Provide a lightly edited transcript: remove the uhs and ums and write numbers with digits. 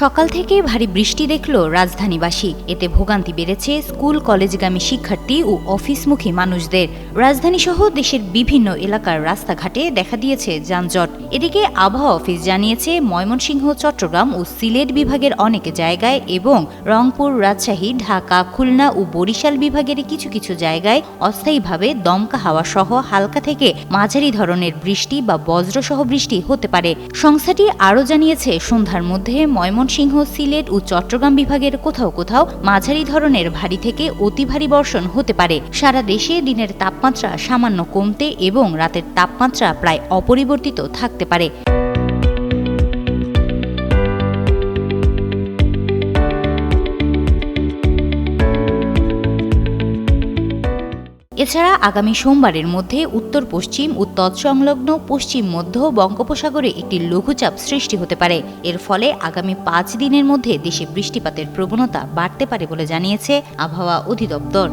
সকাল থেকে ভারী বৃষ্টি দেখল রাজধানীবাসী। এতে ভোগান্তি বেড়েছে স্কুল কলেজগামী শিক্ষার্থী ও অফিসমুখী মানুষদের। রাজধানীসহ দেশের বিভিন্ন এলাকার রাস্তাঘাটে দেখা দিয়েছে যানজট। এদিকে আবহাওয়া অফিস জানিয়েছে, ময়মনসিংহ, চট্টগ্রাম ও সিলেট বিভাগের অনেক জায়গায় এবং রংপুর, রাজশাহী, ঢাকা, খুলনা ও বরিশাল বিভাগের কিছু কিছু জায়গায় অস্থায়ীভাবে দমকা হাওয়া সহ হালকা থেকে মাঝারি ধরনের বৃষ্টি বা বজ্রসহ বৃষ্টি হতে পারে। সংস্থাটি আরও জানিয়েছে, সন্ধ্যার মধ্যে ময়মনসিংহ, সিলেট ও চট্টগ্রাম বিভাগের কোথাও কোথাও মাঝারি ধরনের ভারী থেকে অতি ভারী বর্ষণ হতে পারে। সারা দেশে দিনের তাপমাত্রা সামান্য কমতে এবং রাতের তাপমাত্রা প্রায় অপরিবর্তিত থাকতে পারে। এছাড়া আগামী সোমবারের মধ্যে উত্তর পশ্চিম ও তৎসংলগ্ন পশ্চিম মধ্য বঙ্গোপসাগরে একটি লঘুচাপ সৃষ্টি হতে পারে। এর ফলে আগামী 5 দিনের মধ্যে দেশে বৃষ্টিপাতের প্রবণতা বাড়তে পারে বলে জানিয়েছে আবহাওয়া অধিদপ্তর।